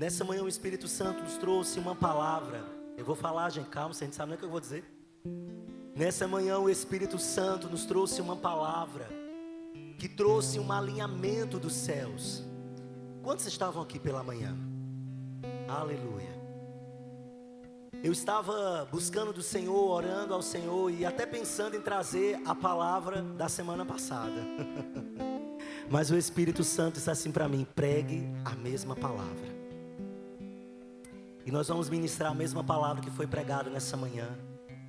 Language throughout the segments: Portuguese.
Nessa manhã o Espírito Santo nos trouxe uma palavra. Eu vou falar, gente, calma, você não sabe nem o que eu vou dizer. Nessa manhã o Espírito Santo nos trouxe uma palavra que trouxe um alinhamento dos céus. Quantos estavam aqui pela manhã? Aleluia. Eu estava buscando do Senhor, orando ao Senhor e até pensando em trazer a palavra da semana passada. Mas o Espírito Santo disse assim para mim: pregue a mesma palavra. E nós vamos ministrar a mesma palavra que foi pregada nessa manhã.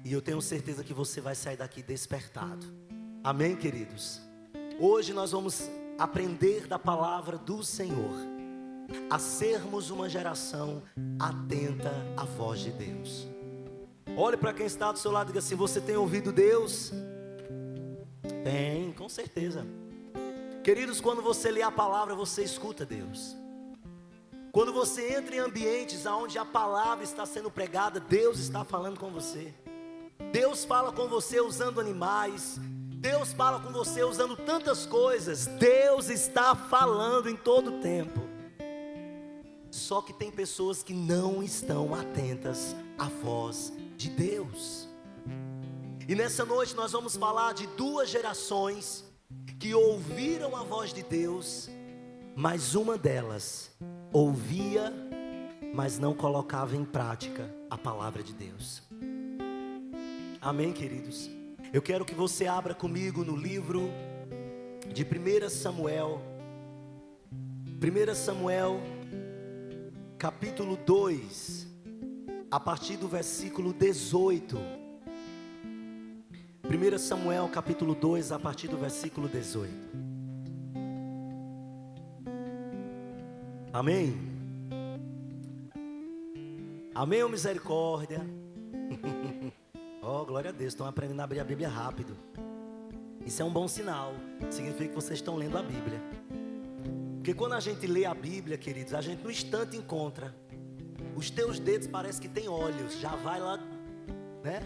E eu tenho certeza que você vai sair daqui despertado. Amém, queridos? Hoje nós vamos aprender da palavra do Senhor, a sermos uma geração atenta à voz de Deus. Olhe para quem está do seu lado e diga assim: você tem ouvido Deus? Tem, com certeza. Queridos, quando você lê a palavra, você escuta Deus. Quando você entra em ambientes onde a palavra está sendo pregada, Deus está falando com você. Deus fala com você usando animais. Deus fala com você usando tantas coisas. Deus está falando em todo o tempo. Só que tem pessoas que não estão atentas à voz de Deus. E nessa noite nós vamos falar de duas gerações que ouviram a voz de Deus, mas uma delas ouvia, mas não colocava em prática a palavra de Deus. Amém, queridos? Eu quero que você abra comigo no livro de 1 Samuel. 1 Samuel, capítulo 2, a partir do versículo 18. 1 Samuel, capítulo 2, a partir do versículo 18. Amém? Amém ou misericórdia? Oh, glória a Deus, estão aprendendo a abrir a Bíblia rápido. Isso é um bom sinal, significa que vocês estão lendo a Bíblia. Porque quando a gente lê a Bíblia, queridos, a gente no instante encontra. Os teus dedos parece que tem olhos, já vai lá, né?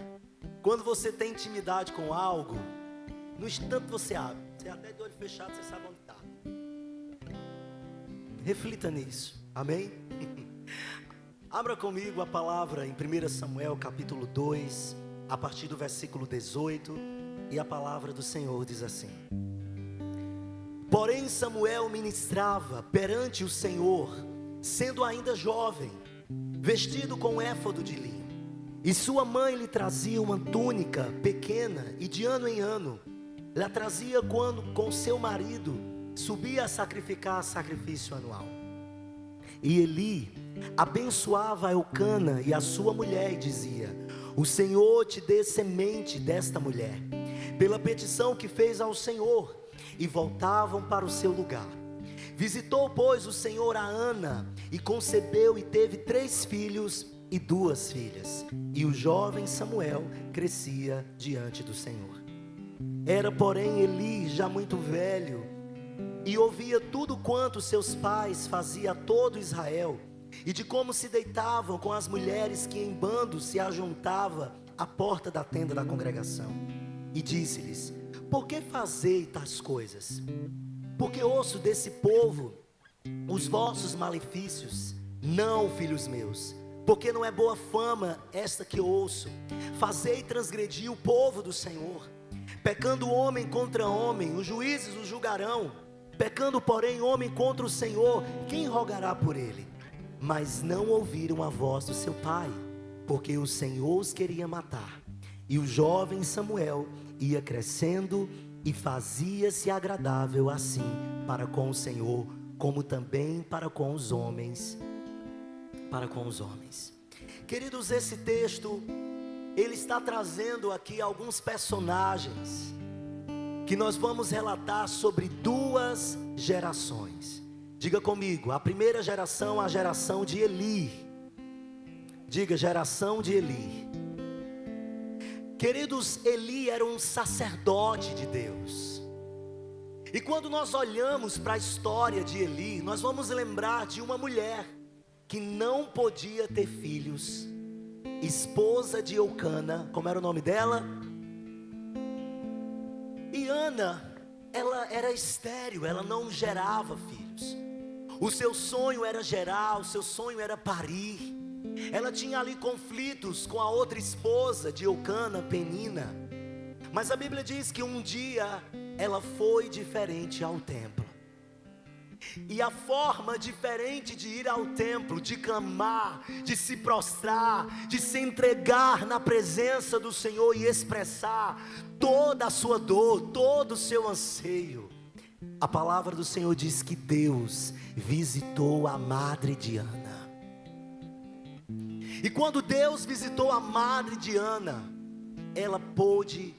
Quando você tem intimidade com algo, no instante você abre. Você até de olho fechado, você sabe onde está. Reflita nisso, amém? Abra comigo a palavra em 1 Samuel capítulo 2, a partir do versículo 18. E a palavra do Senhor diz assim: porém Samuel ministrava perante o Senhor, sendo ainda jovem, vestido com éfodo de linho. E sua mãe lhe trazia uma túnica pequena, e de ano em ano ela trazia quando com seu marido subia a sacrificar sacrifício anual. E Eli abençoava a Eucana e a sua mulher e dizia: o Senhor te dê semente desta mulher, pela petição que fez ao Senhor. E voltavam para o seu lugar. Visitou, pois, o Senhor a Ana, e concebeu e teve 3 filhos e 2 filhas. E o jovem Samuel crescia diante do Senhor. Era, porém, Eli já muito velho, e ouvia tudo quanto seus pais faziam a todo Israel, e de como se deitavam com as mulheres que em bando se ajuntavam à porta da tenda da congregação. E disse-lhes: por que fazei tais coisas? Porque ouço desse povo os vossos malefícios. Não, filhos meus, porque não é boa fama esta que ouço. Fazei transgredir o povo do Senhor. Pecando homem contra homem, os juízes o julgarão. Pecando, porém, homem contra o Senhor, quem rogará por ele? Mas não ouviram a voz do seu pai, porque o Senhor os queria matar. E o jovem Samuel ia crescendo e fazia-se agradável assim para com o Senhor, como também para com os homens. Queridos, esse texto, ele está trazendo aqui alguns personagens que nós vamos relatar sobre 2 gerações. Diga comigo: a primeira geração, a geração de Eli. Diga: geração de Eli. Queridos, Eli era um sacerdote de Deus. E quando nós olhamos para a história de Eli, nós vamos lembrar de uma mulher que não podia ter filhos, esposa de Eucana. Como era o nome dela? E Ana, ela era estéril, ela não gerava filhos. O seu sonho era gerar, o seu sonho era parir. Ela tinha ali conflitos com a outra esposa de Eucana, Penina. Mas a Bíblia diz que um dia ela foi diferente ao templo. E a forma diferente de ir ao templo, de clamar, de se prostrar, de se entregar na presença do Senhor e expressar toda a sua dor, todo o seu anseio. A palavra do Senhor diz que Deus visitou a madre de Ana. E quando Deus visitou a madre de Ana, ela pôde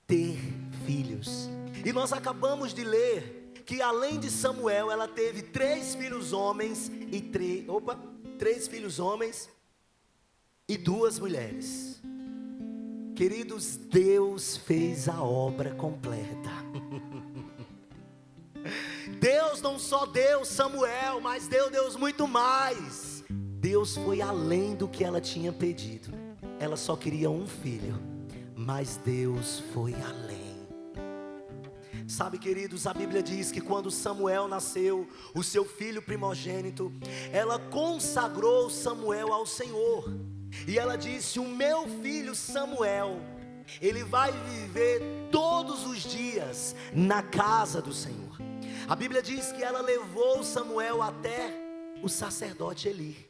ter filhos. E nós acabamos de ler que além de Samuel, ela teve 3 filhos homens e 3 filhos homens e 2 mulheres. Queridos, Deus fez a obra completa. Deus não só deu Samuel, mas deu Deus muito mais. Deus foi além do que ela tinha pedido. Ela só queria um filho, mas Deus foi além. Sabe, queridos, a Bíblia diz que quando Samuel nasceu, o seu filho primogênito, ela consagrou Samuel ao Senhor. E ela disse: o meu filho Samuel, ele vai viver todos os dias na casa do Senhor. A Bíblia diz que ela levou Samuel até o sacerdote Eli.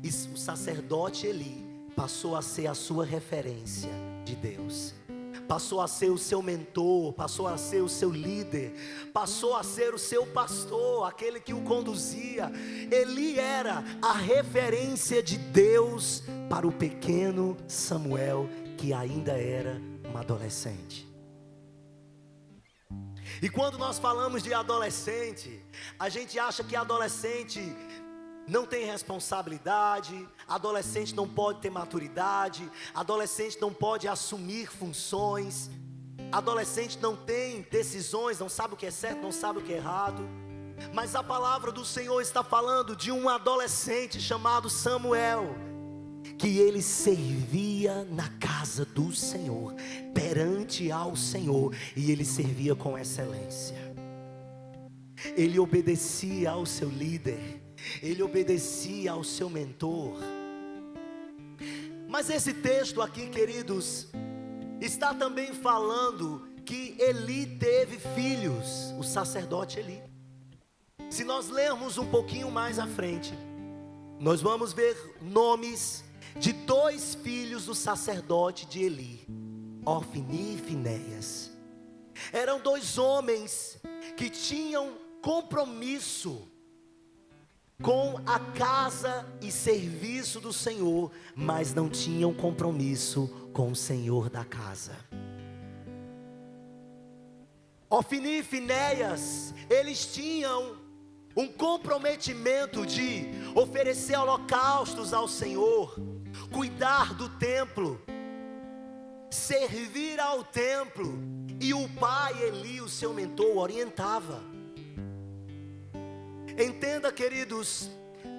E o sacerdote Eli passou a ser a sua referência de Deus. Passou a ser o seu mentor, passou a ser o seu líder, passou a ser o seu pastor, aquele que o conduzia. Eli era a referência de Deus para o pequeno Samuel, que ainda era um adolescente. E quando nós falamos de adolescente, a gente acha que adolescente não tem responsabilidade, adolescente não pode ter maturidade, adolescente não pode assumir funções, adolescente não tem decisões, não sabe o que é certo, não sabe o que é errado. Mas a palavra do Senhor está falando de um adolescente chamado Samuel, que ele servia na casa do Senhor, perante ao Senhor, e ele servia com excelência. Ele obedecia ao seu líder, ele obedecia ao seu mentor. Mas esse texto aqui, queridos, está também falando que Eli teve filhos, o sacerdote Eli. Se nós lermos um pouquinho mais à frente, nós vamos ver nomes de 2 filhos do sacerdote de Eli, Ofni e Finéias. Eram 2 homens que tinham compromisso com a casa e serviço do Senhor, mas não tinham compromisso com o Senhor da casa. Ofni e Finéias, eles tinham um comprometimento de oferecer holocaustos ao Senhor, cuidar do templo, servir ao templo, e o pai Eli, o seu mentor, orientava. Entenda, queridos,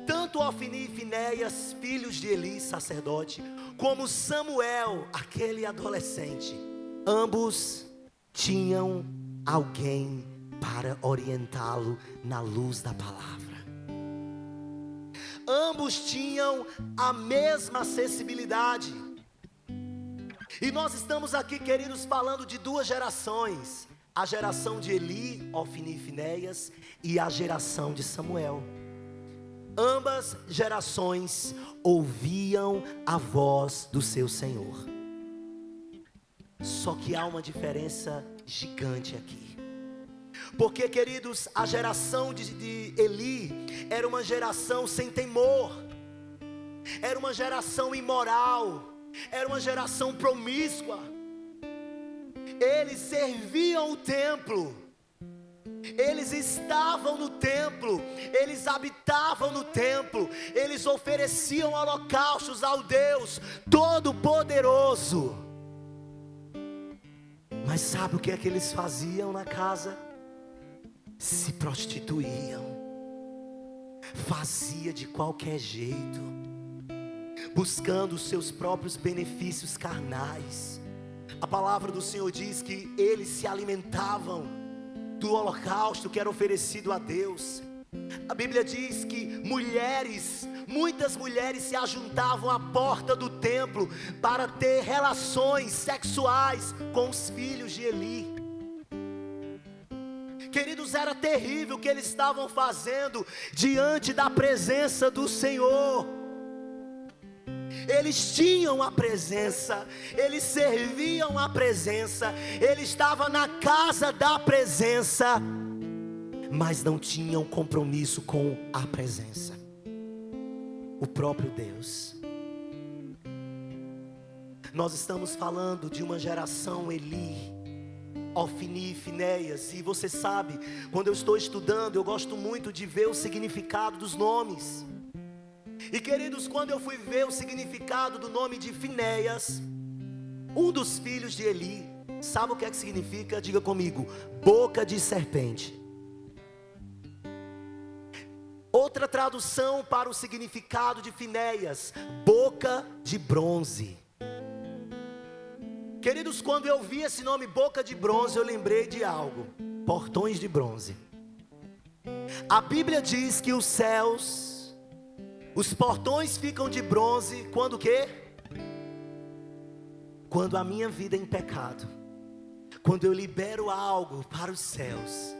tanto Ofni e Finéias, filhos de Eli, sacerdote, como Samuel, aquele adolescente, ambos tinham alguém para orientá-lo na luz da palavra. Ambos tinham a mesma acessibilidade. E nós estamos aqui, queridos, falando de 2 gerações: a geração de Eli, Ofni e Finéias, e a geração de Samuel. Ambas gerações ouviam a voz do seu Senhor. Só que há uma diferença gigante aqui. Porque, queridos, a geração de Eli era uma geração sem temor, era uma geração imoral, era uma geração promíscua. Eles serviam o templo, eles estavam no templo, eles habitavam no templo, eles ofereciam holocaustos ao Deus Todo-Poderoso. Mas sabe o que é que eles faziam na casa? Se prostituíam, fazia de qualquer jeito, buscando os seus próprios benefícios carnais. A palavra do Senhor diz que eles se alimentavam do holocausto que era oferecido a Deus. A Bíblia diz que muitas mulheres se ajuntavam à porta do templo para ter relações sexuais com os filhos de Eli. Queridos, era terrível o que eles estavam fazendo diante da presença do Senhor. Eles tinham a presença, eles serviam a presença, ele estava na casa da presença, mas não tinham compromisso com a presença, o próprio Deus. Nós estamos falando de uma geração Eli, Ofni e Finéias, e você sabe, quando eu estou estudando, eu gosto muito de ver o significado dos nomes. E queridos, quando eu fui ver o significado do nome de Finéias, um dos filhos de Eli, sabe o que é que significa? Diga comigo: boca de serpente. Outra tradução para o significado de Finéias: boca de bronze. Queridos, quando eu vi esse nome boca de bronze, eu lembrei de algo: portões de bronze. A Bíblia diz que os céus, os portões ficam de bronze quando o quê? Quando a minha vida é em pecado, quando eu libero algo para os céus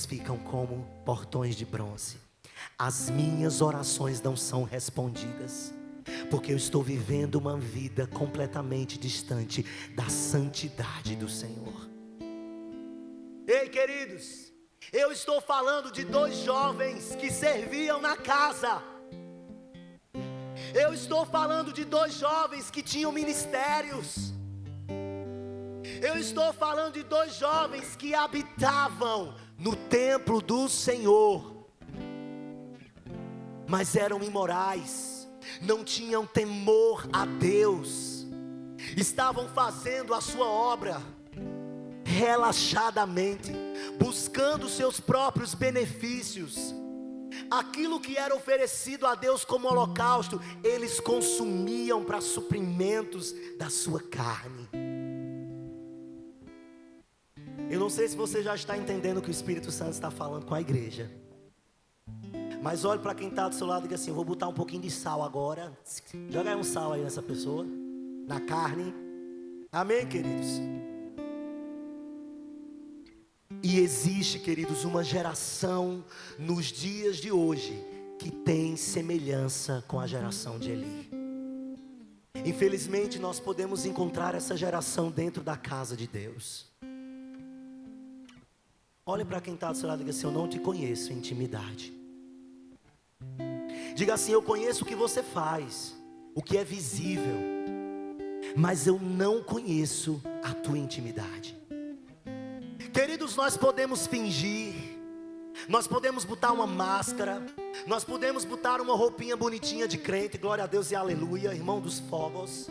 ficam como portões de bronze. As minhas orações não são respondidas, porque eu estou vivendo uma vida completamente distante da santidade do Senhor. Ei, queridos, eu estou falando de dois jovens que serviam na casa. Eu estou falando de dois jovens que tinham ministérios. Eu estou falando de dois jovens que habitavam no templo do Senhor, mas eram imorais, não tinham temor a Deus, estavam fazendo a sua obra relaxadamente, buscando seus próprios benefícios. Aquilo que era oferecido a Deus como holocausto, eles consumiam para suprimentos da sua carne. Eu não sei se você já está entendendo o que o Espírito Santo está falando com a igreja, mas olhe para quem está do seu lado e diga assim: eu vou botar um pouquinho de sal agora. Joga aí um sal aí nessa pessoa, na carne. Amém, queridos? E existe, queridos, uma geração nos dias de hoje que tem semelhança com a geração de Eli. Infelizmente nós podemos encontrar essa geração dentro da casa de Deus. Olhe para quem está do seu lado e diga assim: eu não te conheço em intimidade. Diga assim: eu conheço o que você faz, o que é visível, mas eu não conheço a tua intimidade. Queridos, nós podemos fingir, nós podemos botar uma máscara, nós podemos botar uma roupinha bonitinha de crente, glória a Deus e aleluia, irmão dos fogos.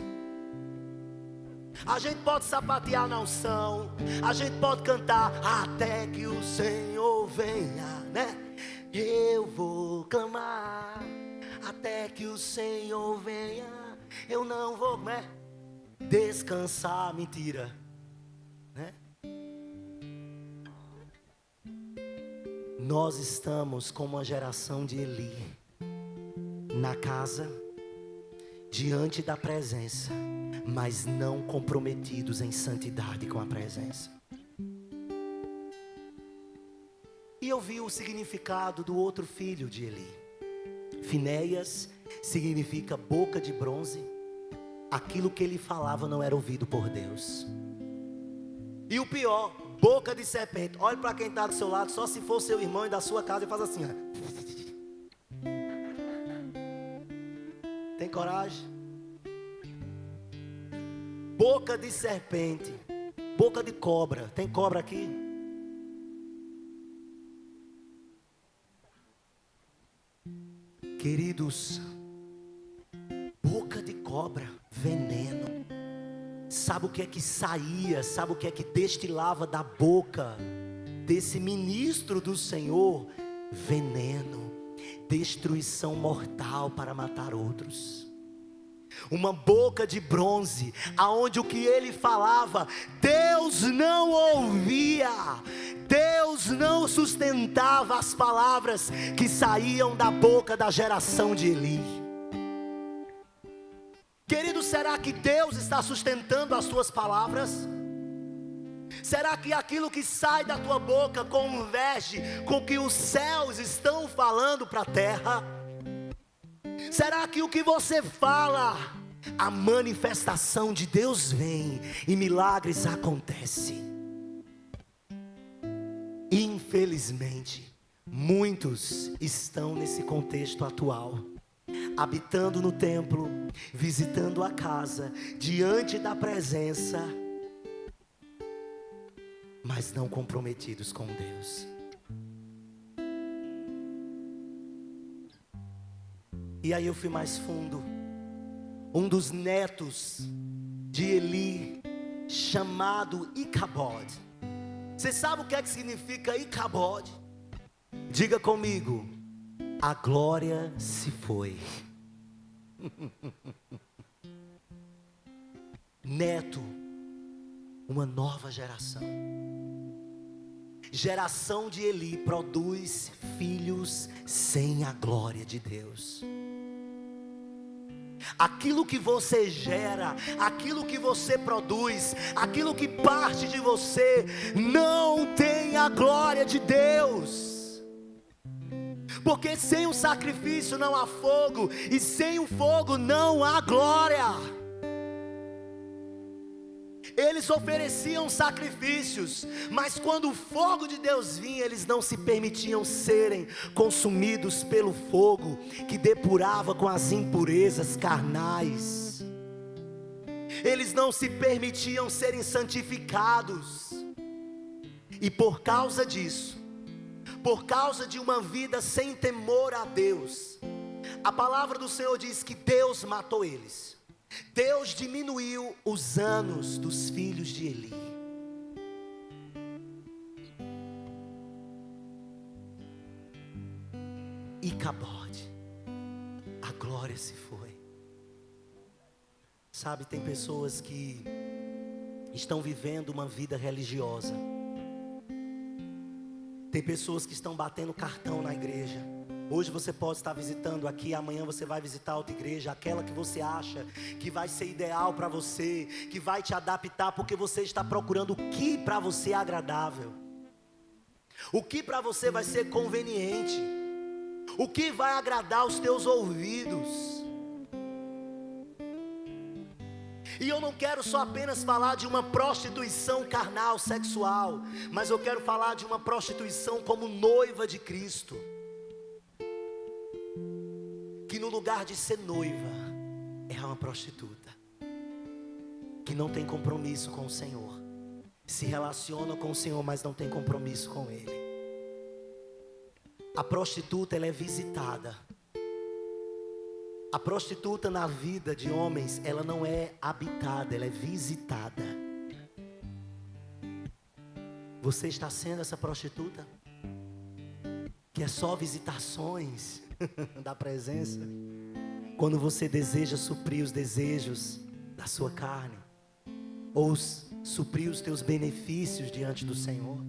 A gente pode sapatear na unção, a gente pode cantar até que o Senhor venha, né? Eu vou clamar até que o Senhor venha. Eu não vou, né? Descansar, mentira, né? Nós estamos como uma geração de Eli, na casa, diante da presença, mas não comprometidos em santidade com a presença. E eu vi o significado do outro filho de Eli. Finéias significa boca de bronze. Aquilo que ele falava não era ouvido por Deus. E o pior, boca de serpente. Olhe para quem está do seu lado, só se for seu irmão e da sua casa, e faz assim, ó. Tem coragem? Boca de serpente, boca de cobra. Tem cobra aqui? Queridos, boca de cobra, veneno. Sabe o que é que saía, sabe o que é que destilava da boca desse ministro do Senhor? Veneno, destruição mortal para matar outros. uma boca de bronze, aonde o que ele falava, Deus não ouvia, Deus não sustentava as palavras que saíam da boca da geração de Eli. Querido, será que Deus está sustentando as tuas palavras? Será que aquilo que sai da tua boca converge com o que os céus estão falando para a terra? Será que o que você fala, a manifestação de Deus vem e milagres acontecem? Infelizmente, muitos estão nesse contexto atual, habitando no templo, visitando a casa, diante da presença, mas não comprometidos com Deus. E aí eu fui mais fundo. Um dos netos de Eli, chamado Icabod. Você sabe o que é que significa Icabod? Diga comigo: a glória se foi. Neto, uma nova geração. Geração de Eli produz filhos sem a glória de Deus. Aquilo que você gera, aquilo que você produz, aquilo que parte de você, não tem a glória de Deus. Porque sem o sacrifício não há fogo, e sem o fogo não há glória. Eles ofereciam sacrifícios, mas quando o fogo de Deus vinha, eles não se permitiam serem consumidos pelo fogo, que depurava com as impurezas carnais. Eles não se permitiam serem santificados. E por causa disso, por causa de uma vida sem temor a Deus, a palavra do Senhor diz que Deus matou eles. Deus diminuiu os anos dos filhos de Eli. Icabod, a glória se foi. Sabe, tem pessoas que estão vivendo uma vida religiosa. Tem pessoas que estão batendo cartão na igreja. Hoje você pode estar visitando aqui, amanhã você vai visitar outra igreja, aquela que você acha que vai ser ideal para você, que vai te adaptar, porque você está procurando o que para você é agradável, o que para você vai ser conveniente, o que vai agradar os teus ouvidos. E eu não quero só apenas falar de uma prostituição carnal, sexual, mas eu quero falar de uma prostituição como noiva de Cristo, que no lugar de ser noiva, é uma prostituta, que não tem compromisso com o Senhor, se relaciona com o Senhor, mas não tem compromisso com Ele. A prostituta, ela é visitada. A prostituta na vida de homens, ela não é habitada, ela é visitada. Você está sendo essa prostituta? Que é só visitações da presença, quando você deseja suprir os desejos da sua carne, ou suprir os teus benefícios diante do Senhor.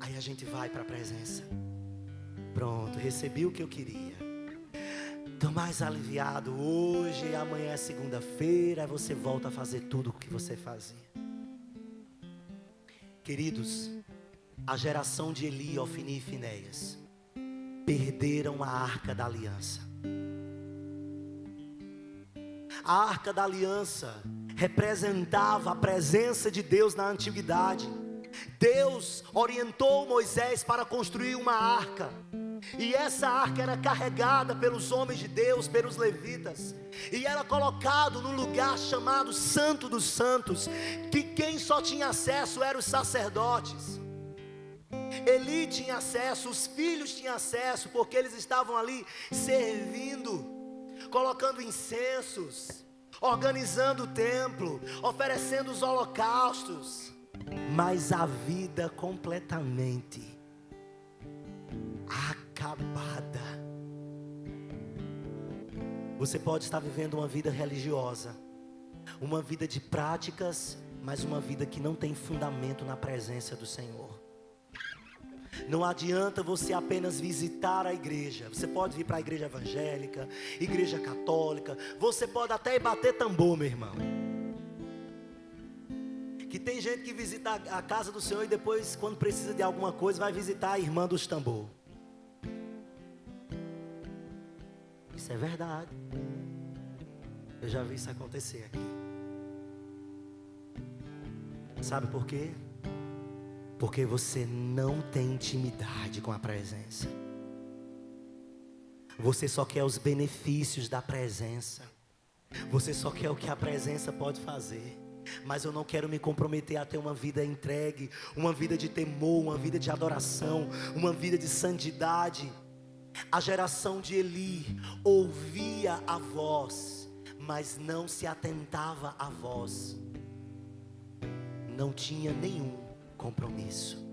Aí a gente vai para a presença. Pronto, recebi o que eu queria. Estou mais aliviado hoje, amanhã é segunda-feira, aí você volta a fazer tudo o que você fazia. Queridos, a geração de Eli, Ofni e Finéias perderam a arca da aliança. A arca da aliança representava a presença de Deus na antiguidade. Deus orientou Moisés para construir uma arca, e essa arca era carregada pelos homens de Deus, pelos levitas, e era colocado num lugar chamado Santo dos Santos, que quem só tinha acesso eram os sacerdotes. Eli tinha acesso, os filhos tinham acesso, porque eles estavam ali servindo, colocando incensos, organizando o templo, oferecendo os holocaustos. Mas a vida completamente acabada. Você pode estar vivendo uma vida religiosa, uma vida de práticas, mas uma vida que não tem fundamento na presença do Senhor. Não adianta você apenas visitar a igreja. Você pode vir para a igreja evangélica, igreja católica, você pode até ir bater tambor, meu irmão. Que tem gente que visita a casa do Senhor e depois, quando precisa de alguma coisa, vai visitar a irmã dos tambor. Isso é verdade. Eu já vi isso acontecer aqui. Sabe por quê? Porque você não tem intimidade com a presença. Você só quer os benefícios da presença. Você só quer o que a presença pode fazer. Mas eu não quero me comprometer a ter uma vida entregue, uma vida de temor, uma vida de adoração, uma vida de santidade. A geração de Eli ouvia a voz, mas não se atentava à voz. Não tinha nenhum compromisso.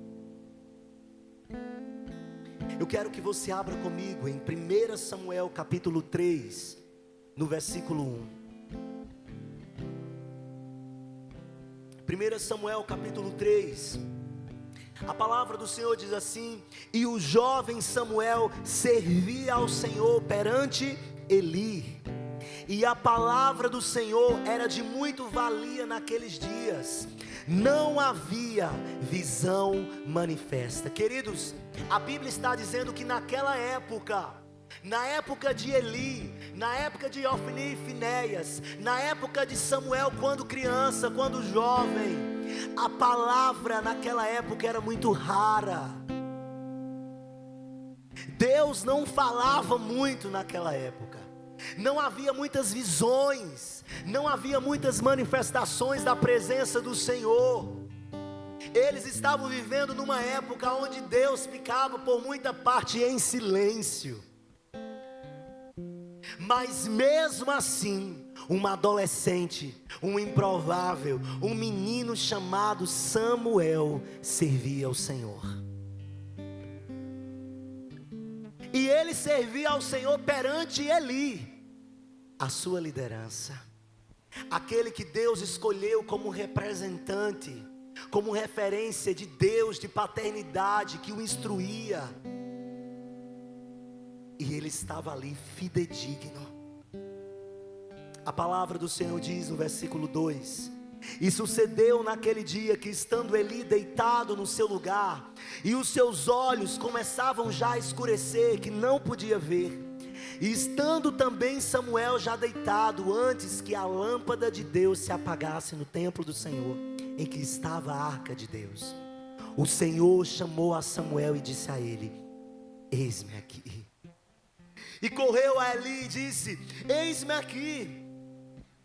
Eu quero que você abra comigo em 1 Samuel capítulo 3, no versículo 1. 1 Samuel capítulo 3. A palavra do Senhor diz assim: e o jovem Samuel servia ao Senhor perante Eli, e a palavra do Senhor era de muito valia naqueles dias. Não havia visão manifesta. Queridos, a Bíblia está dizendo que naquela época, na época de Eli, na época de Ofni e Finéias, na época de Samuel quando criança, quando jovem, a palavra naquela época era muito rara. Deus não falava muito naquela época. Não havia muitas visões, não havia muitas manifestações da presença do Senhor. Eles estavam vivendo numa época onde Deus ficava por muita parte em silêncio. Mas mesmo assim, uma adolescente, um improvável, um menino chamado Samuel servia ao Senhor. E ele servia ao Senhor perante Eli, a sua liderança, aquele que Deus escolheu como representante, como referência de Deus, de paternidade, que o instruía. E ele estava ali fidedigno. A palavra do Senhor diz no versículo 2: e sucedeu naquele dia que, estando Eli deitado no seu lugar, e os seus olhos começavam já a escurecer, que não podia ver, e estando também Samuel já deitado, antes que a lâmpada de Deus se apagasse no templo do Senhor, em que estava a arca de Deus, o Senhor chamou a Samuel e disse a ele: eis-me aqui. E correu a Eli e disse: eis-me aqui,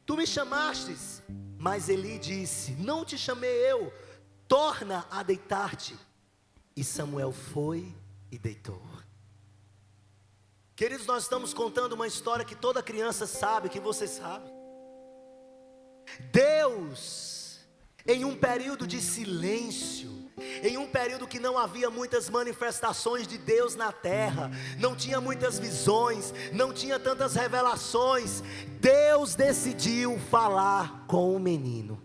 tu me chamastes. Mas Eli disse: não te chamei eu, torna a deitar-te. E Samuel foi e deitou. Queridos, nós estamos contando uma história que toda criança sabe, que você sabe. Deus, em um período de silêncio, em um período que não havia muitas manifestações de Deus na terra, não tinha muitas visões, não tinha tantas revelações, Deus decidiu falar com o menino.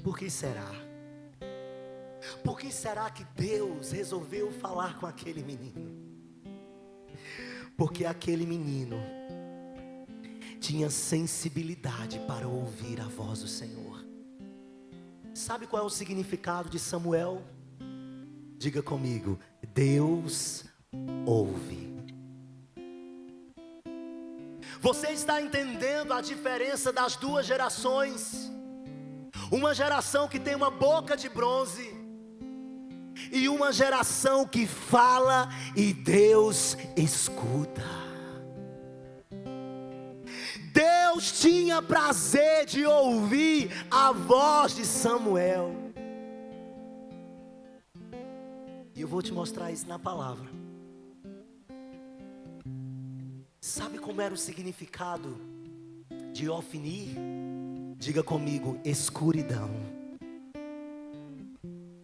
Por que será? Por que será que Deus resolveu falar com aquele menino? Porque aquele menino tinha sensibilidade para ouvir a voz do Senhor. Sabe qual é o significado de Samuel? Diga comigo: Deus ouve. Você está entendendo a diferença das duas gerações? Uma geração que tem uma boca de bronze, e uma geração que fala e Deus escuta. Deus tinha prazer de ouvir a voz de Samuel. E eu vou te mostrar isso na palavra. Sabe como era o significado de Ofni? Diga comigo: escuridão.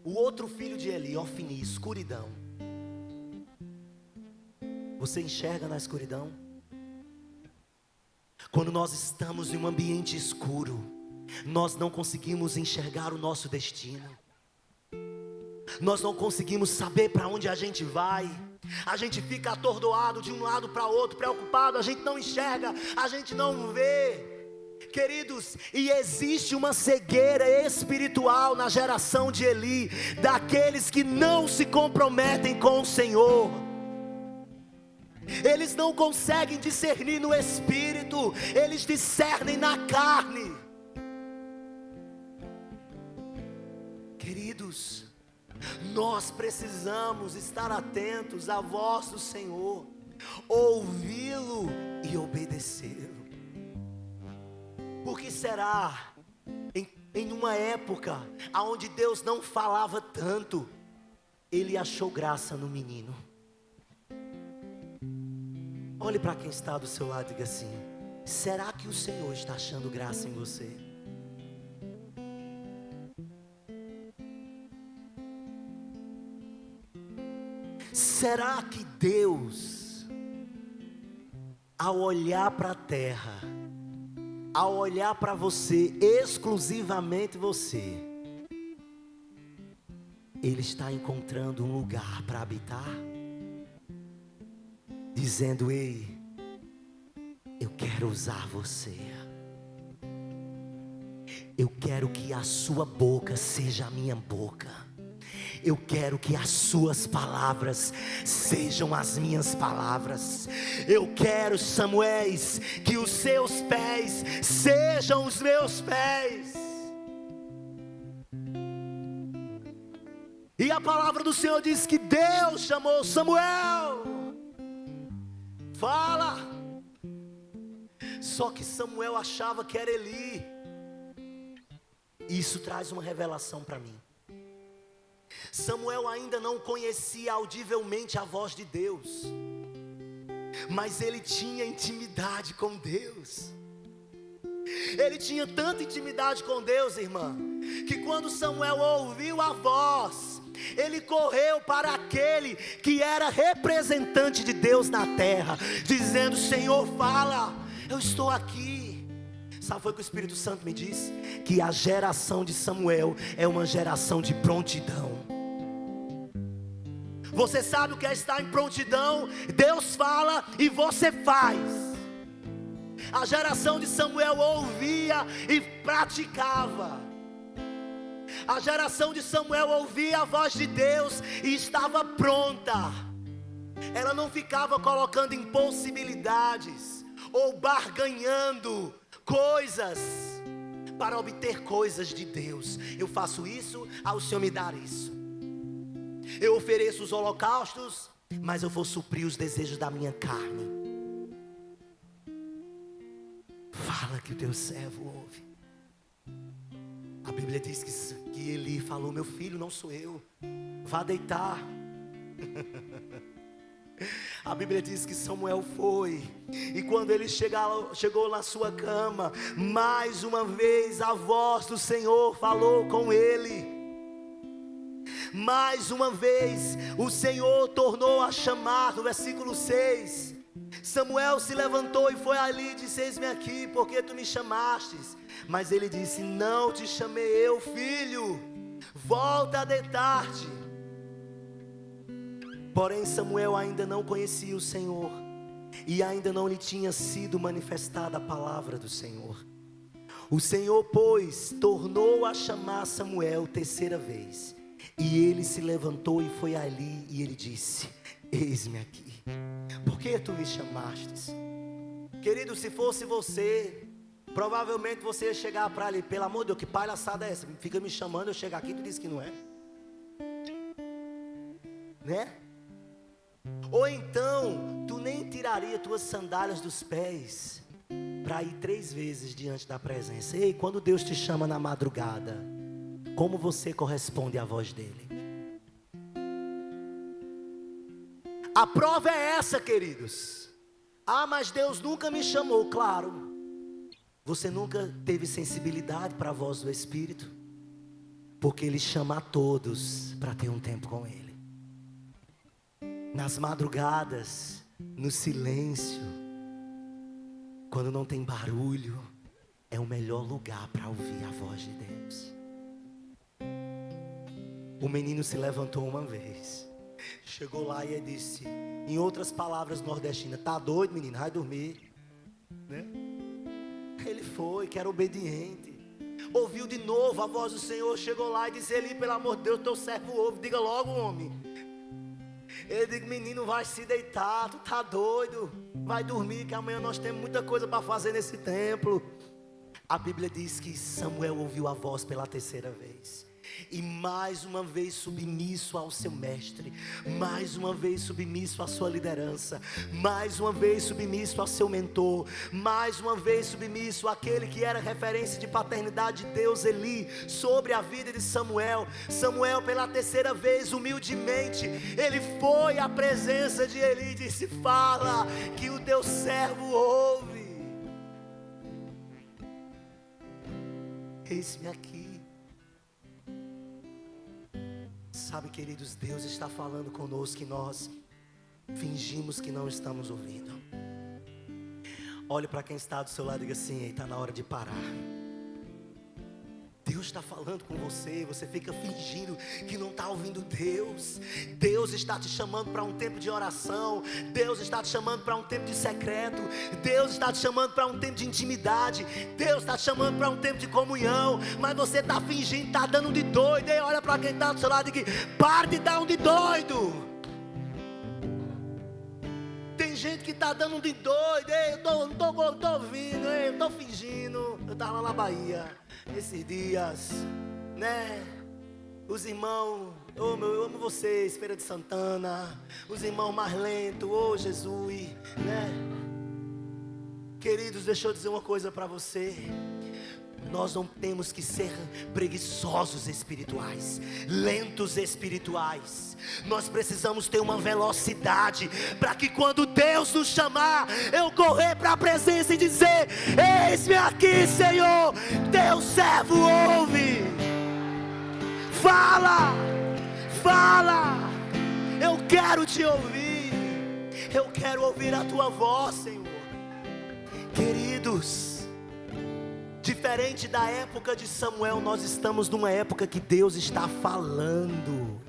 O outro filho de Eli, Ofni, escuridão. Você enxerga na escuridão? Quando nós estamos em um ambiente escuro, nós não conseguimos enxergar o nosso destino. Nós não conseguimos saber para onde a gente vai. A gente fica atordoado de um lado para outro, preocupado, a gente não enxerga, a gente não vê. Queridos, e existe uma cegueira espiritual na geração de Eli, daqueles que não se comprometem com o Senhor. Eles não conseguem discernir no espírito, eles discernem na carne. Queridos, nós precisamos estar atentos à voz do Senhor, ouvi-lo e obedecê-lo. Por que será, em uma época onde Deus não falava tanto, Ele achou graça no menino? Olhe para quem está do seu lado e diga assim: será que o Senhor está achando graça em você? Será que Deus, ao olhar para a terra, ao olhar para você, exclusivamente você, Ele está encontrando um lugar para habitar? Dizendo: ei, eu quero usar você. Eu quero que a sua boca seja a minha boca. Eu quero que as suas palavras sejam as minhas palavras. Eu quero, Samuéis, que os seus pés sejam os meus pés. E a palavra do Senhor diz que Deus chamou Samuel. Fala. Só que Samuel achava que era Eli. Isso traz uma revelação para mim. Samuel ainda não conhecia audivelmente a voz de Deus, mas ele tinha intimidade com Deus. Ele tinha tanta intimidade com Deus, irmã, que quando Samuel ouviu a voz, ele correu para aquele que era representante de Deus na terra, dizendo: Senhor, fala, eu estou aqui. Sabe foi o que o Espírito Santo me disse? Que a geração de Samuel é uma geração de prontidão. Você sabe o que é estar em prontidão? Deus fala e você faz. A geração de Samuel ouvia e praticava. A geração de Samuel ouvia a voz de Deus e estava pronta. Ela não ficava colocando impossibilidades ou barganhando coisas para obter coisas de Deus. Eu faço isso, o Senhor me dá isso. Eu ofereço os holocaustos, mas eu vou suprir os desejos da minha carne. Fala que o teu servo ouve. A Bíblia diz que Eli falou: meu filho, não sou eu, vá deitar. A Bíblia diz que Samuel foi, e quando ele chegou na sua cama, mais uma vez a voz do Senhor falou com ele. Mais uma vez o Senhor tornou a chamar. No versículo 6, Samuel se levantou e foi ali e disse: eis-me aqui, porque tu me chamastes? Mas ele disse: não te chamei eu, filho, volta a deitar-te. Porém Samuel ainda não conhecia o Senhor, e ainda não lhe tinha sido manifestada a palavra do Senhor. O Senhor, pois, tornou a chamar Samuel terceira vez, e ele se levantou e foi ali, e ele disse: eis-me aqui, por que tu me chamastes? Querido, se fosse você, provavelmente você ia chegar para ali: pelo amor de Deus, que palhaçada é essa? Fica me chamando, eu chego aqui e tu diz que não é, né? Ou então, tu nem tiraria tuas sandálias dos pés para ir 3 vezes diante da presença. Ei, quando Deus te chama na madrugada, como você corresponde à voz dele? A prova é essa, queridos. Mas Deus nunca me chamou. Claro, você nunca teve sensibilidade para a voz do Espírito, porque Ele chama a todos para ter um tempo com Ele. Nas madrugadas, no silêncio, quando não tem barulho, é o melhor lugar para ouvir a voz de Deus. O menino se levantou uma vez, chegou lá e disse, em outras palavras nordestinas, tá doido, menino, vai dormir, né? Ele foi, que era obediente, ouviu de novo a voz do Senhor, chegou lá e disse, Eli, pelo amor de Deus, teu servo ouve, diga logo, homem. Ele disse, menino, vai se deitar, tu tá doido, vai dormir, que amanhã nós temos muita coisa para fazer nesse templo. A Bíblia diz que Samuel ouviu a voz pela terceira vez, e mais uma vez submisso ao seu mestre, mais uma vez submisso à sua liderança, mais uma vez submisso ao seu mentor, mais uma vez submisso àquele que era referência de paternidade de Deus, Eli, sobre a vida de Samuel. Samuel, pela terceira vez, humildemente, ele foi à presença de Eli e disse, fala, que o teu servo ouve. Eis-me aqui. Sabe, queridos, Deus está falando conosco e nós fingimos que não estamos ouvindo. Olhe para quem está do seu lado e diga assim, está na hora de parar. Deus está falando com você, você fica fingindo que não está ouvindo Deus. Deus está te chamando para um tempo de oração. Deus está te chamando para um tempo de secreto. Deus está te chamando para um tempo de intimidade. Deus está te chamando para um tempo de comunhão. Mas você está fingindo, está dando um de doido. Ei, olha para quem está do seu lado e diga, para de dar um de doido. Tem gente que está dando um de doido. Ei, eu não estou ouvindo, ei, eu estou fingindo. Eu estava lá na Bahia esses dias, né? Os irmãos, eu amo vocês, Feira de Santana. Os irmãos mais lentos, Jesus, né? Queridos, deixa eu dizer uma coisa para você. Nós não temos que ser preguiçosos espirituais, lentos espirituais. Nós precisamos ter uma velocidade, para que quando Deus nos chamar, eu correr para a presença e dizer, eis-me aqui, Senhor, teu servo ouve. Fala, fala, eu quero te ouvir, eu quero ouvir a tua voz, Senhor. Queridos, diferente da época de Samuel, nós estamos numa época que Deus está falando.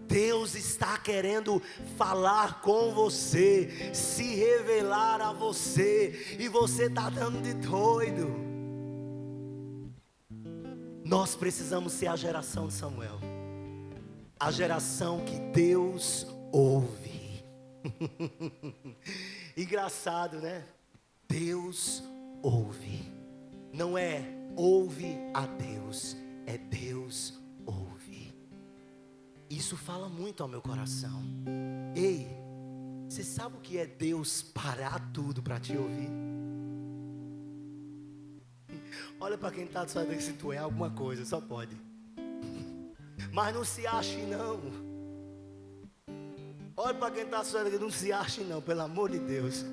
Deus está querendo falar com você, se revelar a você, e você está dando de doido. Nós precisamos ser a geração de Samuel, a geração que Deus ouve. Engraçado, né? Deus ouve. Não é ouve a Deus, é Deus ouve. Isso fala muito ao meu coração. Ei, você sabe o que é Deus parar tudo para te ouvir? Olha para quem está do seu lado, se tu é alguma coisa, só pode. Mas não se ache não. Olha para quem está do seu lado, não se ache não, pelo amor de Deus.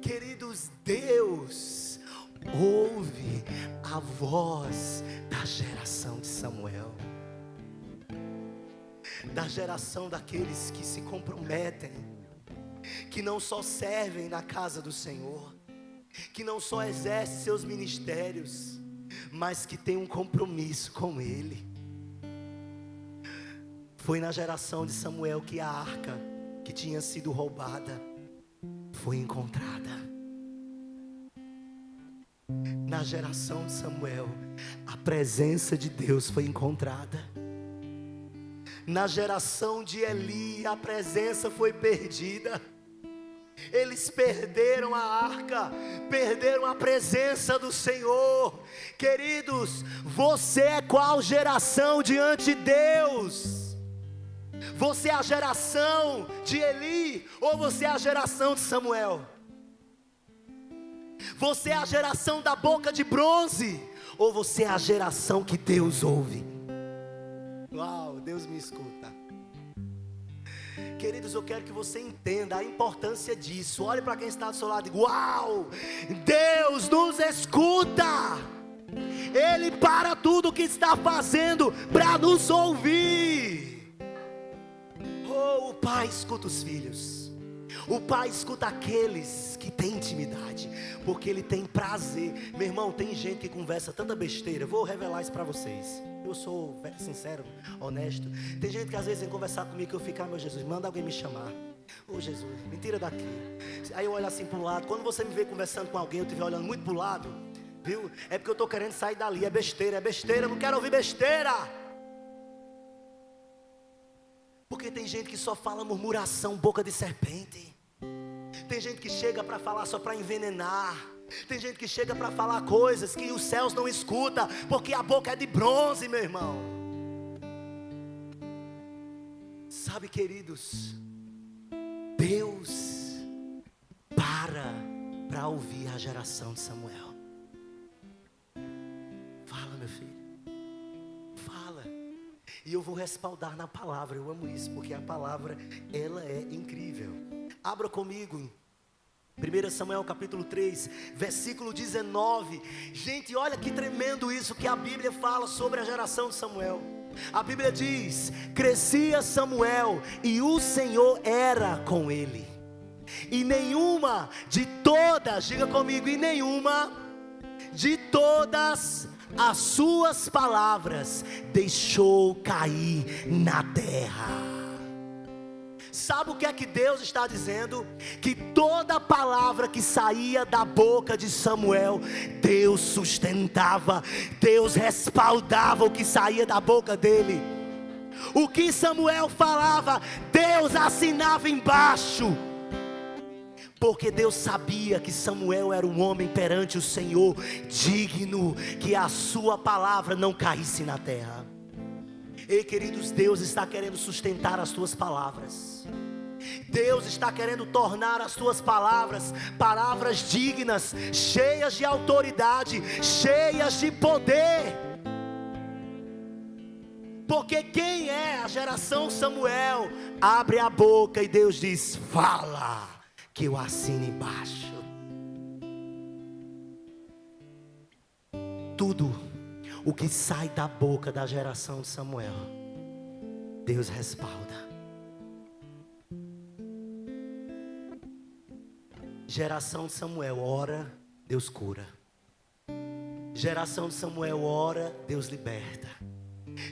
Queridos, Deus ouve a voz da geração de Samuel, da geração daqueles que se comprometem, que não só servem na casa do Senhor, que não só exercem seus ministérios, mas que têm um compromisso com Ele. Foi na geração de Samuel que a arca, que tinha sido roubada, foi encontrada. Na geração de Samuel, a presença de Deus foi encontrada. Na geração de Eli, a presença foi perdida. Eles perderam a arca, perderam a presença do Senhor. Queridos, você é qual geração diante de Deus? Você é a geração de Eli ou você é a geração de Samuel? Você é a geração da boca de bronze ou você é a geração que Deus ouve? Uau, Deus me escuta. Queridos, eu quero que você entenda a importância disso. Olhe para quem está do seu lado e diga, uau, Deus nos escuta. Ele para tudo o que está fazendo para nos ouvir. Oh, o pai escuta os filhos. O Pai escuta aqueles que têm intimidade, porque Ele tem prazer. Meu irmão, tem gente que conversa tanta besteira. Vou revelar isso para vocês. Eu sou sincero, honesto. Tem gente que às vezes vem conversar comigo que eu fico: meu Jesus, manda alguém me chamar. Ô Jesus, me tira daqui. Aí eu olho assim para o lado. Quando você me vê conversando com alguém, eu estiver olhando muito para o lado, viu? É porque eu estou querendo sair dali. É besteira, eu não quero ouvir besteira. Porque tem gente que só fala murmuração, boca de serpente. Tem gente que chega para falar só para envenenar. Tem gente que chega para falar coisas que os céus não escutam, porque a boca é de bronze, meu irmão. Sabe, queridos, Deus para ouvir a geração de Samuel. Fala, meu filho. Fala. E eu vou respaldar na palavra. Eu amo isso, porque a palavra, ela é incrível. Abra comigo em 1 Samuel capítulo 3, versículo 19. Gente, olha que tremendo isso que a Bíblia fala sobre a geração de Samuel. A Bíblia diz: crescia Samuel e o Senhor era com ele, e nenhuma de todas, diga comigo, e nenhuma de todas as suas palavras deixou cair na terra. Sabe o que é que Deus está dizendo? Que toda palavra que saía da boca de Samuel, Deus sustentava, Deus respaldava o que saía da boca dele. O que Samuel falava, Deus assinava embaixo. Porque Deus sabia que Samuel era um homem perante o Senhor, digno que a sua palavra não caísse na terra. Ei, queridos, Deus está querendo sustentar as tuas palavras. Deus está querendo tornar as tuas palavras, palavras dignas, cheias de autoridade, cheias de poder. Porque quem é a geração Samuel? Abre a boca e Deus diz: fala, que eu assino embaixo. Tudo o que sai da boca da geração de Samuel, Deus respalda. Geração de Samuel ora, Deus cura. Geração de Samuel ora, Deus liberta.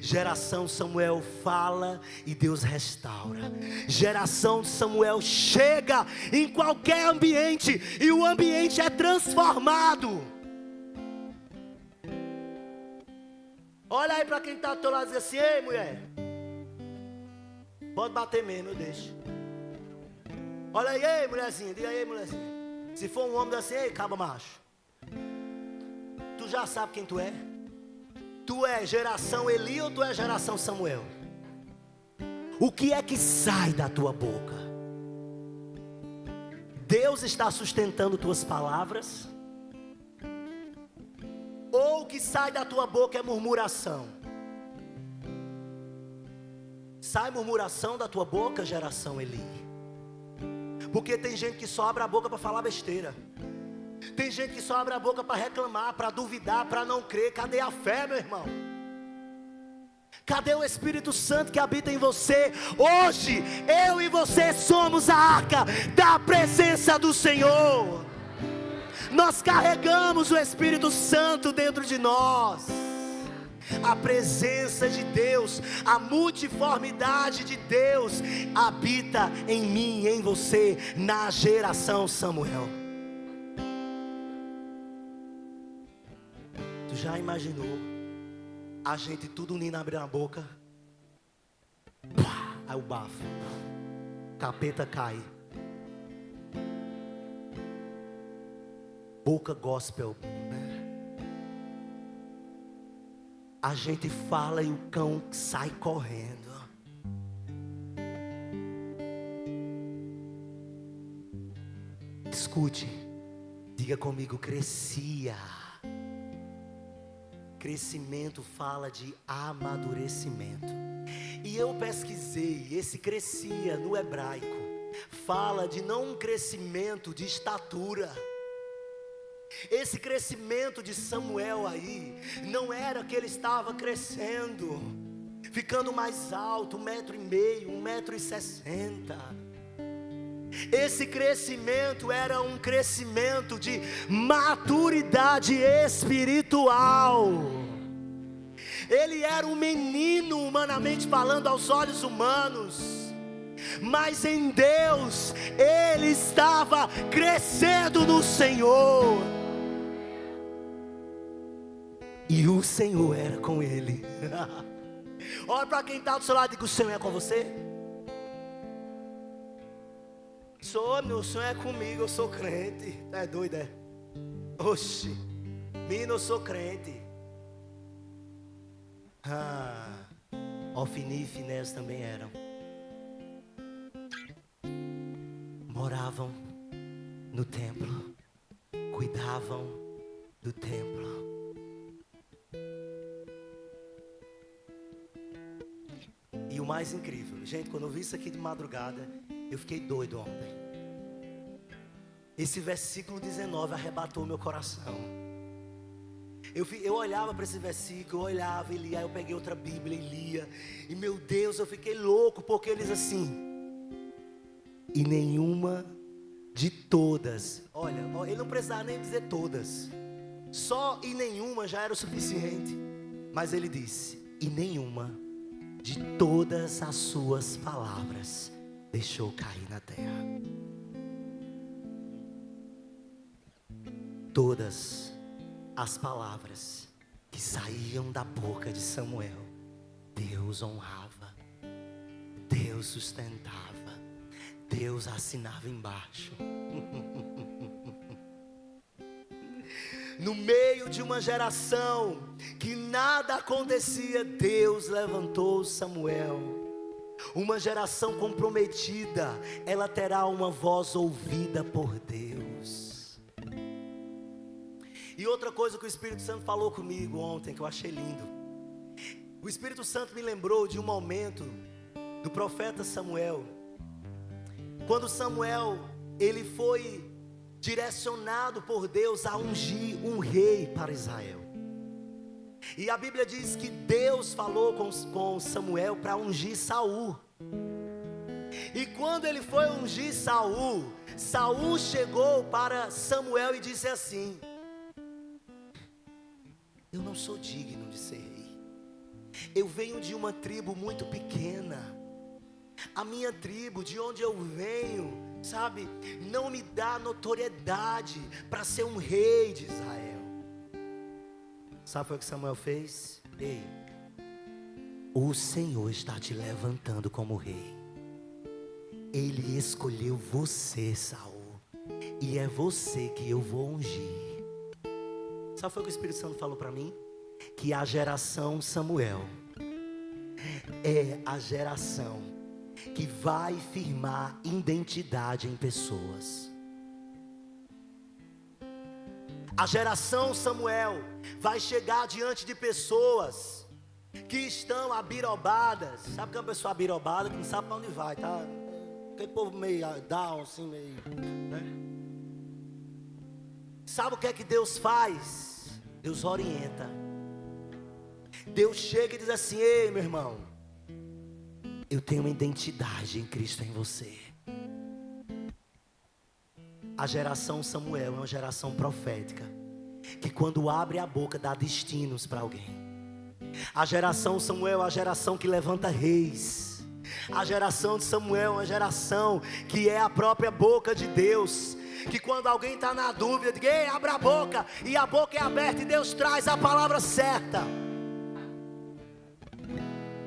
Geração de Samuel fala e Deus restaura. Geração de Samuel chega em qualquer ambiente e o ambiente é transformado. Olha aí para quem está do teu lado e diz assim: ei, mulher, pode bater mesmo, eu deixo. Olha aí, ei, mulherzinha, diga aí, mulherzinha. Se for um homem, diz assim: ei, caba macho. Tu já sabe quem tu é? Tu é geração Eli ou tu é geração Samuel? O que é que sai da tua boca? Deus está sustentando tuas palavras? Ou o que sai da tua boca é murmuração? Sai murmuração da tua boca, geração Eli? Porque tem gente que só abre a boca para falar besteira. Tem gente que só abre a boca para reclamar, para duvidar, para não crer. Cadê a fé, meu irmão? Cadê o Espírito Santo que habita em você? Hoje, eu e você somos a arca da presença do Senhor. Nós carregamos o Espírito Santo dentro de nós. A presença de Deus, a multiformidade de Deus habita em mim e em você, na geração Samuel. Tu já imaginou a gente tudo unindo, abrindo a boca? Pá, aí o bafo, capeta cai. Boca gospel, né? A gente fala e o cão sai correndo. Escute, diga comigo: crescia. Crescimento fala de amadurecimento. E eu pesquisei, esse crescia no hebraico fala de não um crescimento de estatura. Esse crescimento de Samuel aí, não era que ele estava crescendo, ficando mais alto, 1,5 m, 1,60 m. Esse crescimento era um crescimento de maturidade espiritual. Ele era um menino, humanamente falando, aos olhos humanos, mas em Deus ele estava crescendo no Senhor, e o Senhor era com ele. Olha para quem está do seu lado e diga: o Senhor é com você? Meu Senhor é comigo, eu sou crente. É doido, é? Oxi, menino, eu sou crente. Ofni e Finéias também eram. Moravam no templo, cuidavam do templo. E o mais incrível, gente, quando eu vi isso aqui de madrugada, eu fiquei doido ontem. Esse versículo 19 arrebatou meu coração. Eu olhava para esse versículo, eu olhava e lia, aí eu peguei outra Bíblia e lia. E meu Deus, eu fiquei louco, porque ele diz assim: e nenhuma de todas. Olha, ele não precisava nem dizer todas. Só e nenhuma já era o suficiente. Mas ele disse: e nenhuma de todas as suas palavras deixou cair na terra. Todas as palavras que saíam da boca de Samuel, Deus honrava, Deus sustentava, Deus assinava embaixo. No meio de uma geração que nada acontecia, Deus levantou Samuel. Uma geração comprometida, ela terá uma voz ouvida por Deus. E outra coisa que o Espírito Santo falou comigo ontem, que eu achei lindo. O Espírito Santo me lembrou de um momento do profeta Samuel. Quando Samuel, ele foi direcionado por Deus a ungir um rei para Israel. E a Bíblia diz que Deus falou com Samuel para ungir Saul. E quando ele foi ungir Saul, Saul chegou para Samuel e disse assim: eu não sou digno de ser rei. Eu venho de uma tribo muito pequena. A minha tribo, de onde eu venho, sabe, não me dá notoriedade para ser um rei de Israel. Sabe o que Samuel fez? Ei, o Senhor está te levantando como rei. Ele escolheu você, Saul, e é você que eu vou ungir. Sabe o que o Espírito Santo falou para mim? Que a geração Samuel é a geração que vai firmar identidade em pessoas. A geração Samuel vai chegar diante de pessoas que estão abirobadas. Sabe que é uma pessoa abirobada que não sabe para onde vai, tá? Aquele povo meio down, assim, meio, né? Sabe o que é que Deus faz? Deus orienta. Deus chega e diz assim: ei, meu irmão, eu tenho uma identidade em Cristo em você. A geração Samuel é uma geração profética, que quando abre a boca dá destinos para alguém. A geração Samuel é a geração que levanta reis. A geração de Samuel é uma geração que é a própria boca de Deus, que quando alguém está na dúvida, diga: ei, abra a boca, e a boca é aberta e Deus traz a palavra certa.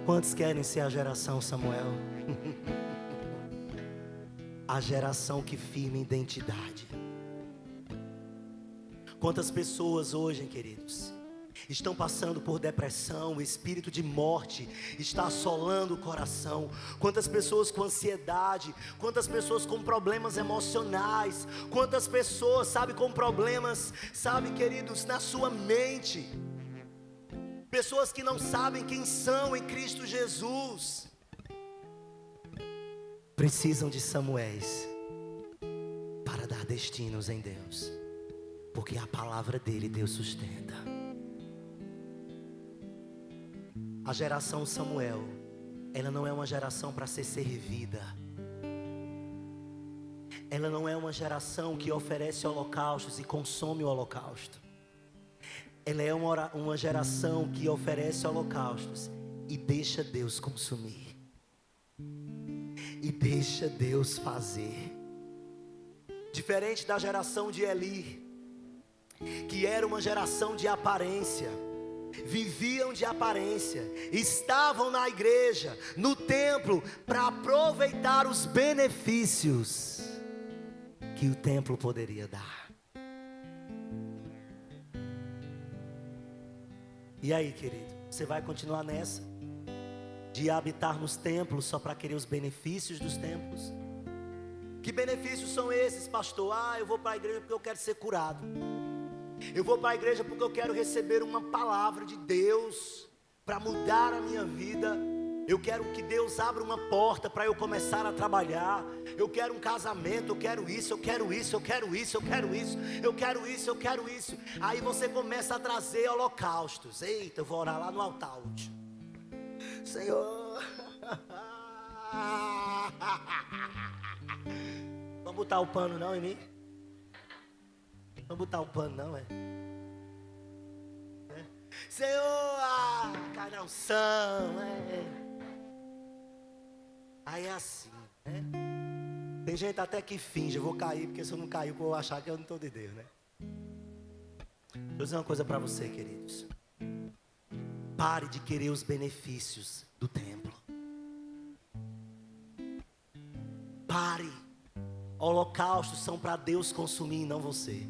Quantos querem ser a geração Samuel? A geração que firma identidade. Quantas pessoas hoje, queridos, estão passando por depressão, o espírito de morte está assolando o coração. Quantas pessoas com ansiedade, quantas pessoas com problemas emocionais, quantas pessoas, sabe, com problemas, sabe, queridos, na sua mente. Pessoas que não sabem quem são em Cristo Jesus. Precisam de Samuéis para dar destinos em Deus, porque a palavra dele Deus sustenta. A geração Samuel, ela não é uma geração para ser servida. ela não é uma geração que oferece holocaustos e consome o holocausto. Ela é uma geração que oferece holocaustos e deixa Deus consumir. E deixa Deus fazer. Diferente da geração de Eli, que era uma geração de aparência. Viviam de aparência, estavam na igreja, no templo, para aproveitar os benefícios que o templo poderia dar. E aí, querido, você vai continuar nessa? De habitar nos templos só para querer os benefícios dos templos? Que benefícios são esses, pastor? Eu vou para a igreja porque eu quero ser curado. Eu vou para a igreja porque eu quero receber uma palavra de Deus para mudar a minha vida. Eu quero que Deus abra uma porta para eu começar a trabalhar. Eu quero um casamento, eu quero isso, eu quero isso, eu quero isso, eu quero isso, eu quero isso, eu quero isso. Aí você começa a trazer holocaustos. Eita, eu vou orar lá no altar hoje. Senhor, vamos botar o pano não em mim? Não botar o pano não, Senhor, cai na unção, Aí é assim, Tem gente até que finge, eu vou cair, porque se eu não cair, eu vou achar que eu não estou de Deus, Deixa eu dizer uma coisa para você, queridos. Pare de querer os benefícios do templo. Pare. Holocaustos são para Deus consumir, não você.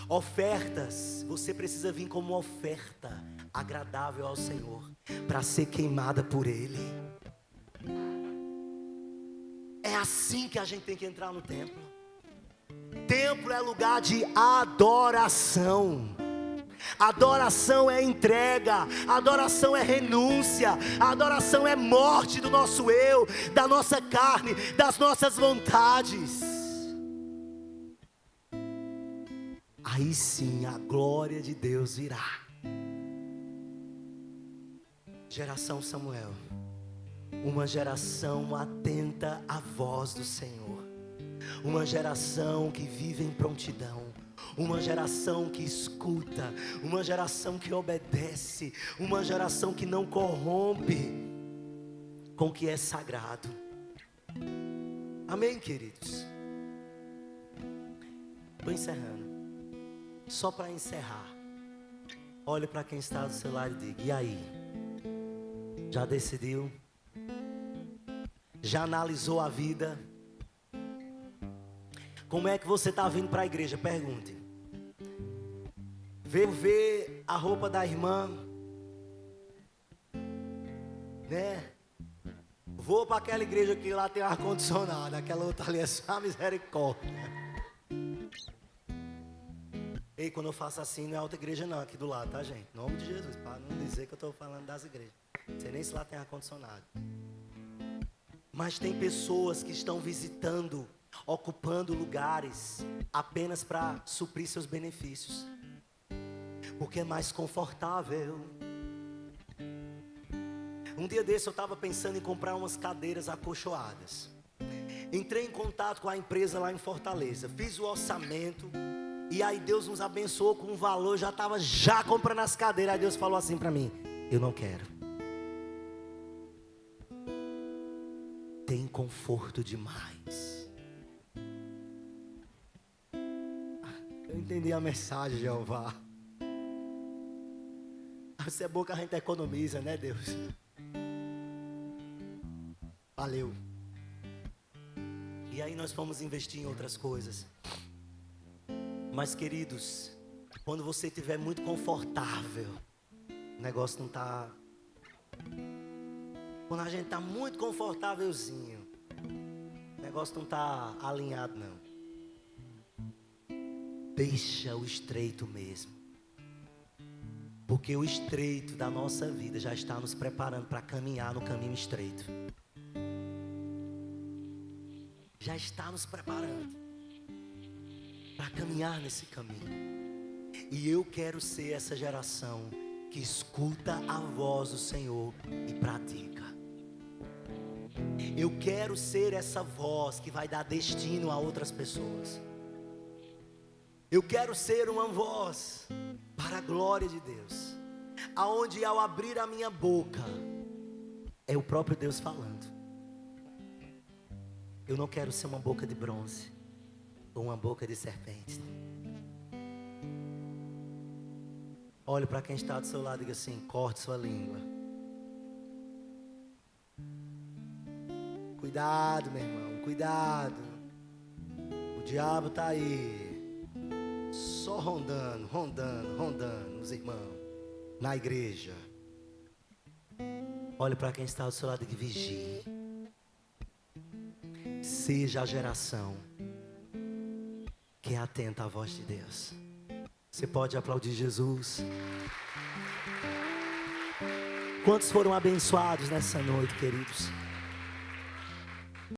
Ofertas, você precisa vir como uma oferta agradável ao Senhor, para ser queimada por Ele. É assim que a gente tem que entrar no templo. Templo é lugar de adoração. Adoração é entrega, adoração é renúncia, adoração é morte do nosso eu, da nossa carne, das nossas vontades. Aí sim a glória de Deus virá. Geração Samuel, uma geração atenta à voz do Senhor, uma geração que vive em prontidão, uma geração que escuta, uma geração que obedece, uma geração que não corrompe com o que é sagrado. Amém, queridos? Estou encerrando. Só para encerrar, olhe para quem está do seu lado e diga: e aí? Já decidiu? Já analisou a vida? Como é que você está vindo para a igreja? Pergunte. Veio ver a roupa da irmã, Vou para aquela igreja que lá tem ar-condicionado, aquela outra ali é só misericórdia. Ei, quando eu faço assim, não é outra igreja não, aqui do lado, tá, gente? Em nome de Jesus, para não dizer que eu estou falando das igrejas. Não sei nem se lá tem ar-condicionado. Mas tem pessoas que estão visitando, ocupando lugares apenas para suprir seus benefícios, porque é mais confortável. Um dia desse eu estava pensando em comprar umas cadeiras acolchoadas. Entrei em contato com a empresa lá em Fortaleza, fiz o orçamento. E aí Deus nos abençoou com um valor, já estava comprando as cadeiras. Aí Deus falou assim para mim: eu não quero. Tem conforto demais. Eu entendi a mensagem, Jeová. Isso é bom que a gente economiza, né, Deus? Valeu. E aí nós fomos investir em outras coisas. Mas, queridos, quando você estiver muito confortável, o negócio não está... Quando a gente está muito confortávelzinho, o negócio não está alinhado, não. Deixa o estreito mesmo. Porque o estreito da nossa vida já está nos preparando para caminhar no caminho estreito. Já está nos preparando para caminhar nesse caminho. E eu quero ser essa geração que escuta a voz do Senhor e pratica. Eu quero ser essa voz que vai dar destino a outras pessoas. Eu quero ser uma voz para a glória de Deus, aonde ao abrir a minha boca é o próprio Deus falando. Eu não quero ser uma boca de bronze ou uma boca de serpente. Olhe para quem está do seu lado e diga assim: corte sua língua. Cuidado, meu irmão, cuidado. O diabo está aí, só rondando os irmãos na igreja. Olhe para quem está do seu lado e vigie. Seja a geração que é atenta à voz de Deus. Você pode aplaudir Jesus? Quantos foram abençoados nessa noite, queridos?